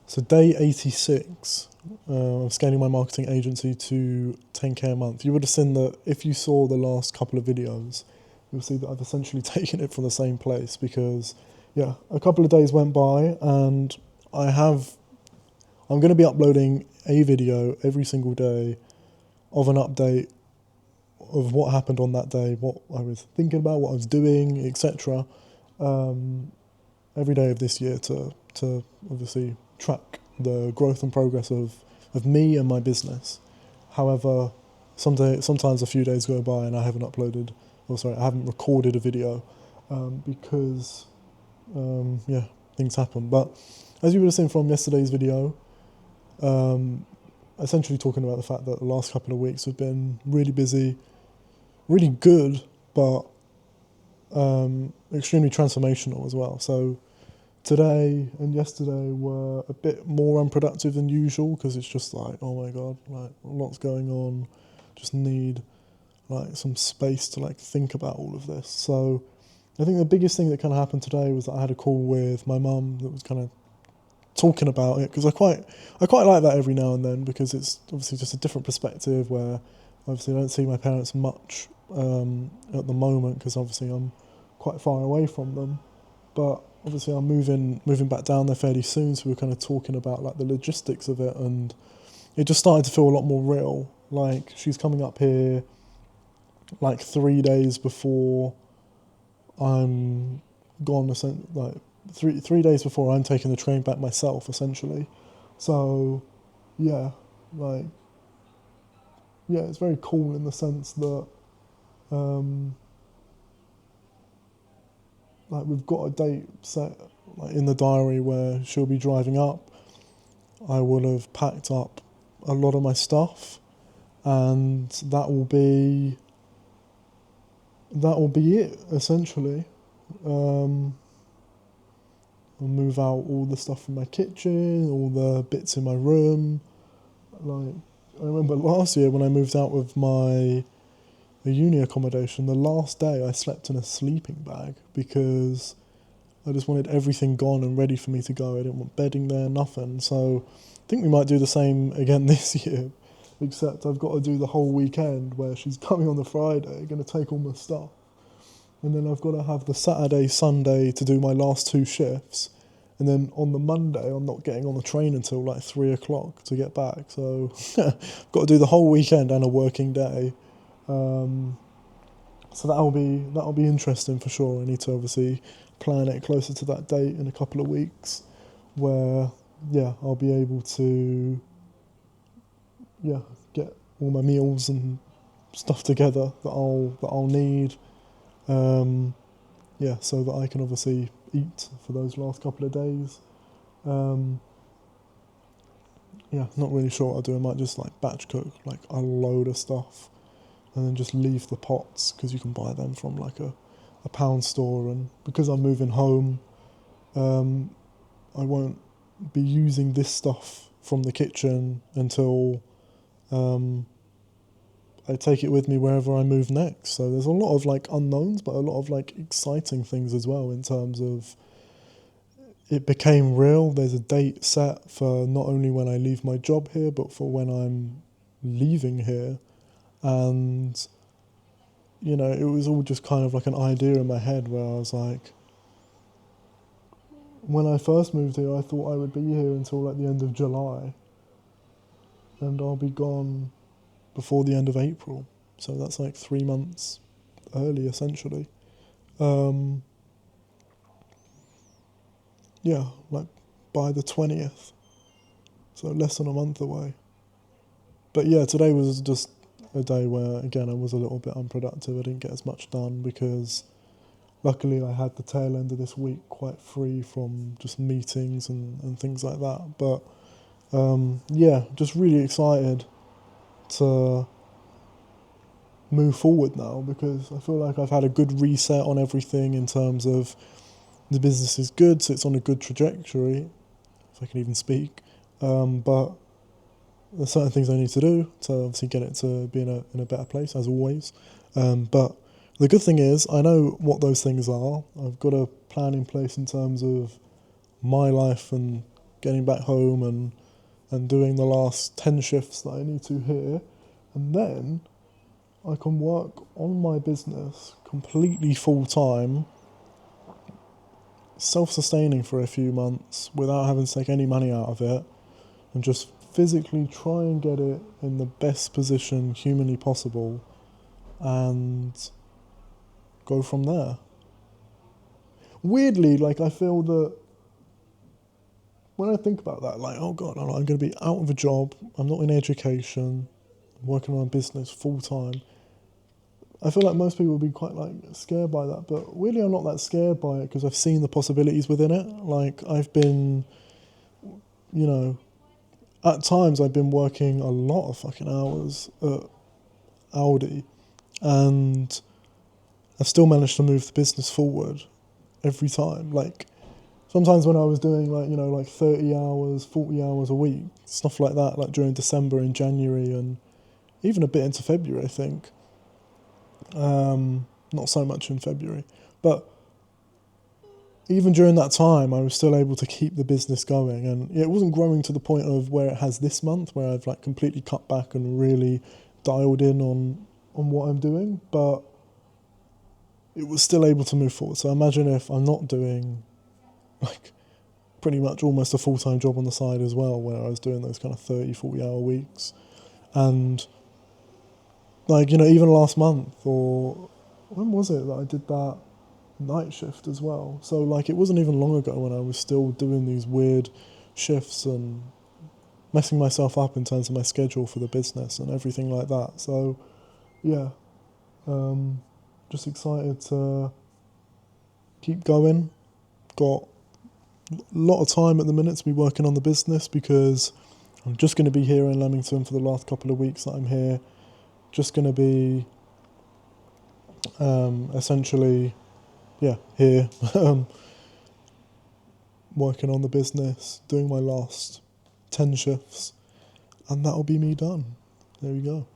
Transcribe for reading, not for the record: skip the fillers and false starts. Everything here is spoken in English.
So day 86 of scaling my marketing agency to 10k a month. You would have seen that if you saw the last couple of videos, you'll see that I've essentially taken it from the same place because, yeah, a couple of days went by and I'm going to be uploading a video every single day of an update of what happened on that day, what I was thinking about, what I was doing, etc. Every day of this year to obviously track the growth and progress of me and my business. However, sometimes a few days go by and I haven't I haven't recorded a video because, yeah, things happen. But as you would have seen from yesterday's video, essentially talking about the fact that the last couple of weeks have been really busy, really good, but extremely transformational as well. So today and yesterday were a bit more unproductive than usual because it's just like, oh my god, like lots going on, just need like some space to like think about all of this. So I think the biggest thing that kind of happened today was that I had a call with my mum that was kind of talking about it because I quite like that every now and then because it's obviously just a different perspective where obviously I don't see my parents much at the moment because obviously I'm quite far away from them, but obviously I'm moving back down there fairly soon, so we're kind of talking about like the logistics of it, and it just started to feel a lot more real. Like she's coming up here like 3 days before I'm gone, like three days before I'm taking the train back myself, essentially. So yeah, like yeah, it's very cool in the sense that um, like we've got a date set like in the diary where she'll be driving up. I will have packed up a lot of my stuff, and that will be it essentially. Um, I'll move out all the stuff from my kitchen, all the bits in my room. Like I remember last year when I moved out of my uni accommodation, the last day I slept in a sleeping bag because I just wanted everything gone and ready for me to go. I didn't want bedding there, nothing. So I think we might do the same again this year, except I've got to do the whole weekend where she's coming on the Friday, going to take all my stuff. And then I've got to have the Saturday, Sunday to do my last two shifts. And then on the Monday, I'm not getting on the train until like 3 o'clock to get back. So I've got to do the whole weekend and a working day. Um, so that'll be interesting for sure. I need to obviously plan it closer to that date in a couple of weeks, where yeah I'll be able to yeah get all my meals and stuff together that I'll need. Um, yeah, so that I can obviously eat for those last couple of days. Um, yeah, not really sure what I'll do. I might just like batch cook like a load of stuff and then just leave the pots because you can buy them from like a pound store. And because I'm moving home, um, I won't be using this stuff from the kitchen until um, I take it with me wherever I move next. So there's a lot of like unknowns, but a lot of like exciting things as well in terms of it became real. There's a date set for not only when I leave my job here, but for when I'm leaving here. And, you know, it was all just kind of like an idea in my head where I was like, when I first moved here, I thought I would be here until like the end of July, and I'll be gone before the end of April. So that's like 3 months early, essentially. Um, yeah, like by the 20th. So less than a month away. But yeah, today was just a day where, again, I was a little bit unproductive. I didn't get as much done because luckily I had the tail end of this week quite free from just meetings and things like that. But yeah, just really excited to move forward now because I feel like I've had a good reset on everything in terms of the business is good, so it's on a good trajectory, if I can even speak. But there's certain things I need to do to obviously get it to be in a better place, as always. But the good thing is, I know what those things are. I've got a plan in place in terms of my life and getting back home and doing the last 10 shifts that I need to here. And then I can work on my business completely full time, self-sustaining for a few months without having to take any money out of it, and just physically try and get it in the best position humanly possible and go from there. Weirdly, like, I feel that when I think about that, like, oh God, I'm going to be out of a job, I'm not in education, I'm working on a business full time. I feel like most people would be quite like scared by that, but weirdly I'm not that scared by it because I've seen the possibilities within it. Like, I've been, you know, at times I've been working a lot of fucking hours at Aldi, and I've still managed to move the business forward every time. Like, sometimes when I was doing like, you know, like 30 hours, 40 hours a week, stuff like that, like during December and January and even a bit into February, I think. Not so much in February, but even during that time, I was still able to keep the business going, and it wasn't growing to the point of where it has this month, where I've like completely cut back and really dialed in on what I'm doing, but it was still able to move forward. So imagine if I'm not doing like pretty much almost a full-time job on the side as well, where I was doing those kind of 30, 40-hour weeks. And like, you know, even last month, or when was it that I did that night shift as well? So like, it wasn't even long ago when I was still doing these weird shifts and messing myself up in terms of my schedule for the business and everything like that. So yeah, just excited to keep going. Got a lot of time at the minute to be working on the business because I'm just going to be here in Leamington for the last couple of weeks that I'm here. Just going to be essentially, yeah, here, working on the business, doing my last 10 shifts, and that'll be me done. There we go.